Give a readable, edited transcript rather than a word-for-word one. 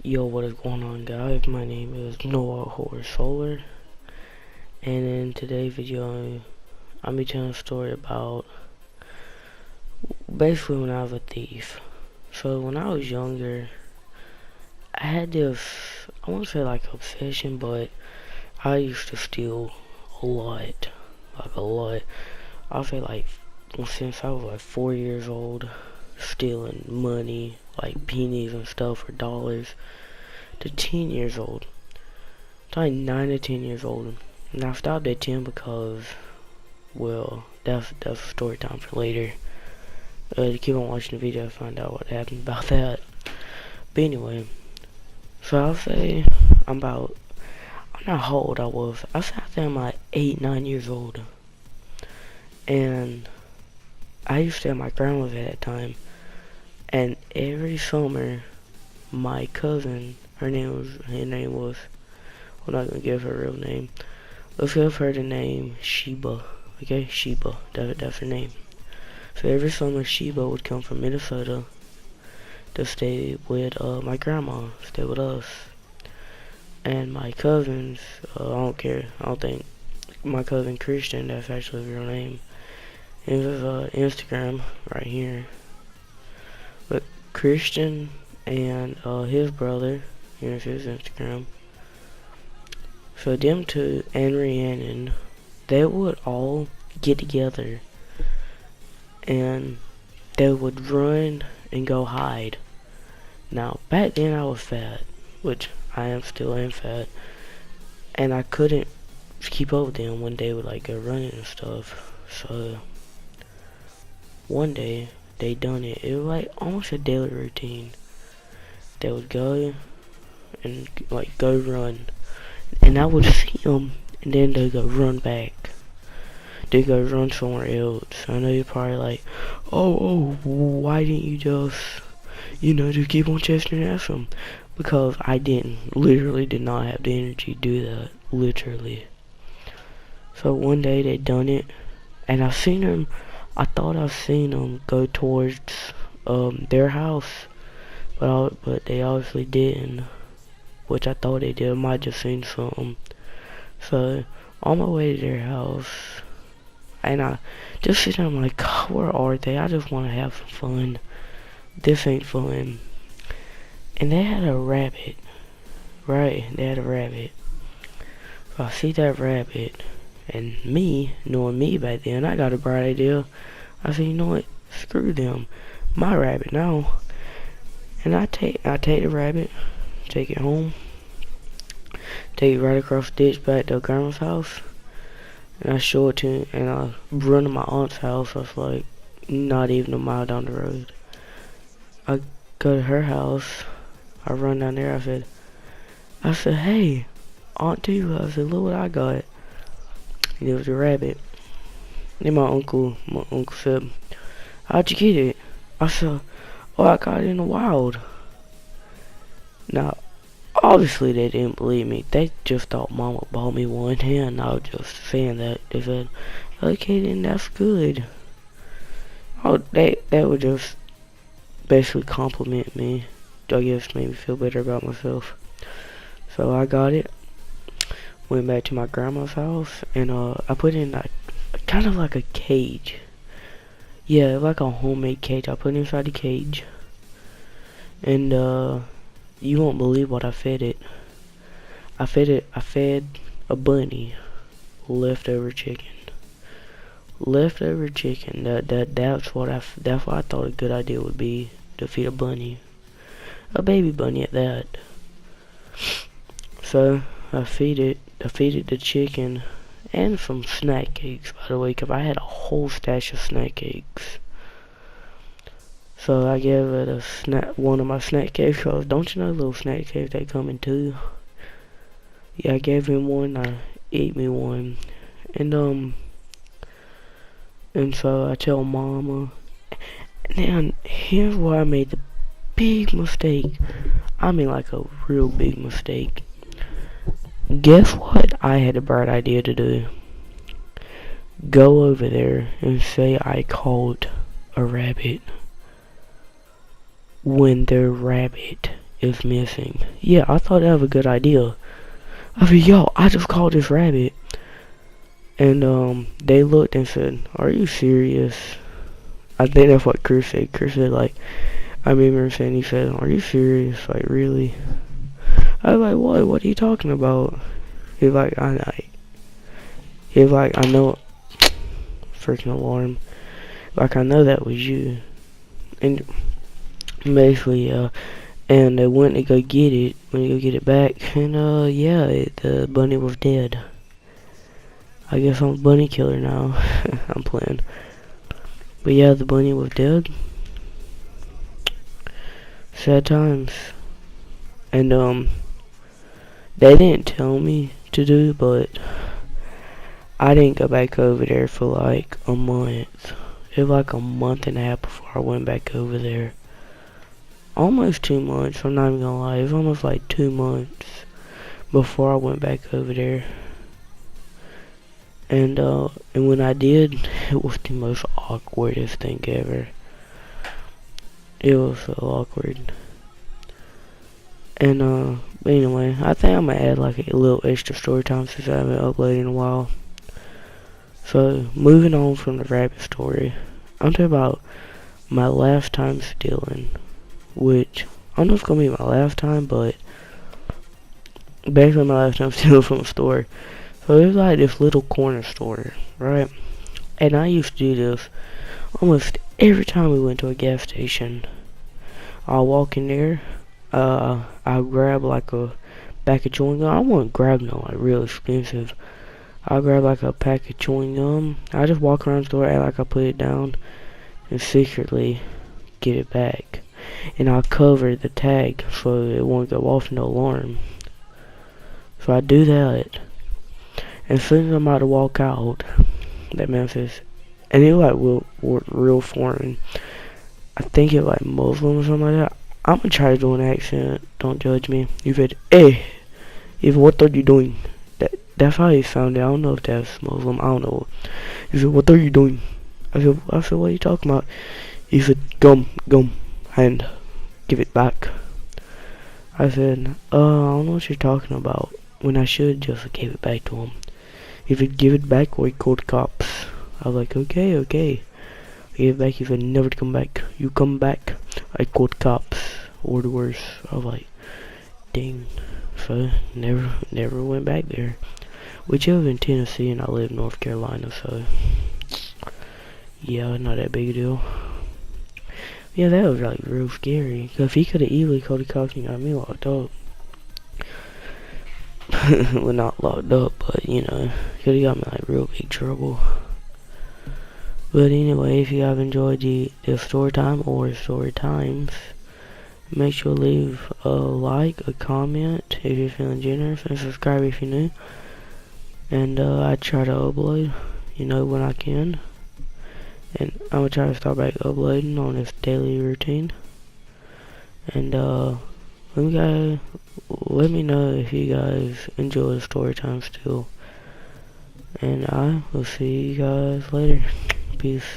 Yo, what is going on, guys? My name is Noah Horror Solar, and in today's video, I'm be telling a story about basically when I was a thief. So when I was younger, I had this, I won't say like obsession, but I used to steal a lot, like a lot. I'll say like since I was like 4 years old, stealing money, like pennies and stuff or dollars, to 10 years old. Like 9 to 10 years old. And I stopped at 10 because, well, that's a story time for later. To keep on watching the video, find out what happened about that. But anyway, so I'll say I'm not how old I was. I say I'm like 8, 9 years old. And I used to stay at my grandma's at that time. And every summer, my cousin, her name was, I'm not gonna give her real name. Let's give her the name Sheba. Okay, Sheba. That's her name. So every summer, Sheba would come from Minnesota to stay with my grandma, stay with us. And my cousins, I don't care. I don't think my cousin Christian, that's actually his real name. It was Instagram right here. But Christian and his brother, here's his Instagram. So them two and Rhiannon, they would all get together and they would run and go hide. Now back then I was fat, which I still am fat, and I couldn't keep up with them when they would like go running and stuff. So one day they done it. It was like almost a daily routine. They would go and like go run, and I would see them, and then they'd go run back. They'd go run somewhere else. I know you're probably like, oh, why didn't you just, just keep on chasing after them? Because I literally did not have the energy to do that, literally. So one day they done it, and I thought I seen them go towards their house, but they obviously didn't, which I thought they did. I might just seen something. So on my way to their house, and I just sit there, I'm like, God, where are they? I just want to have some fun. This ain't fun. And they had a rabbit, right? They had a rabbit. So I see that rabbit, and me, knowing me back then, I got a bright idea. I said, you know what? Screw them. My rabbit now. And I take the rabbit, take it home, take it right across the ditch back to grandma's house, and I show it to, and I run to my aunt's house. That's like not even a mile down the road. I go to her house. I run down there. I said, hey, Aunt Diva. I said, look what I got. And it was a rabbit. Then my uncle said, how'd you get it? I said, oh, I got it in the wild. Now, obviously they didn't believe me. They just thought Mama bought me one, and I was just saying that. They said, okay, then that's good. Oh, they would just basically compliment me. I guess made me feel better about myself. So I got it. Went back to my grandma's house, and I put it in like kind of like a cage. Yeah, like a homemade cage. I put it inside the cage, and you won't believe what I fed it. I fed a bunny leftover chicken. Leftover chicken. That's what I thought a good idea would be, to feed a bunny, a baby bunny at that. So I feed it the chicken and some snack cakes, by the way, because I had a whole stash of snack cakes. So I gave it one of my snack cakes, because don't you know little snack cakes, they come in two? Yeah, I gave him one, I ate me one, and so I tell Mama, and here's where I made the big mistake. I mean like a real big mistake. Guess what I had a bright idea to do? Go over there and say I caught a rabbit, when the rabbit is missing. Yeah, I thought that was a good idea. I mean, yo, I just caught this rabbit. And they looked and said, "Are you serious?" I think that's what Chris said. Chris said, like, I remember saying, he said, "Are you serious? Like, really?" I was like, "What? What are you talking about?" He's like, he's like, "I know." Freaking alarm. Like, I know that was you. And basically, and they went to go get it back, and yeah, the bunny was dead. I guess I'm a bunny killer now. I'm playing. But yeah, the bunny was dead. Sad times. And they didn't tell me to do, but I didn't go back over there for like a month. It was like a month and a half before I went back over there. Almost 2 months, I'm not even gonna lie. It was almost like 2 months before I went back over there. And when I did, it was the most awkwardest thing ever. It was so awkward. And but anyway, I think I'm gonna add like a little extra story time since I haven't uploaded in a while. So, moving on from the rabbit story, I'm talking about my last time stealing, which I don't know if it's gonna be my last time, but basically my last time stealing from a store. So it was like this little corner store, right? And I used to do this almost every time we went to a gas station. I'll walk in there, I'll grab like a pack of chewing gum. I wouldn't grab no like real expensive. I'll grab like a pack of chewing gum. I just walk around the store, act like I put it down, and secretly get it back. And I'll cover the tag so it won't go off no alarm. So I do that. And as soon as I'm about to walk out, that man says, and it like real foreign. I think it like Muslim or something like that. I'm gonna try to do an accent. Don't judge me. He said, "Hey, what are you doing?" That's how he sounded. I don't know if that's Muslim. I don't know. He said, "What are you doing?" I said, "What are you talking about?" He said, "Gum, hand, give it back." I said, I don't know what you're talking about. When I should just give it back to him. If you give it back or he called cops. I was like, okay. I gave it back. He said, "Never to come back. You come back, I called cops." Or the worse. I was like, dang. So, never went back there. Which I live in Tennessee and I live in North Carolina, so yeah, not that big a deal. Yeah, that was like real scary. Cause he could have easily called the cops and got me locked up. Well, not locked up, but you know, could have got me like real big trouble. But anyway, if you have enjoyed the story time or story times, make sure to leave a like, a comment if you're feeling generous, and subscribe if you're new. And I try to upload, when I can. And I'm gonna try to start back uploading on this daily routine. And let me know if you guys enjoy the story time still. And I will see you guys later. Peace.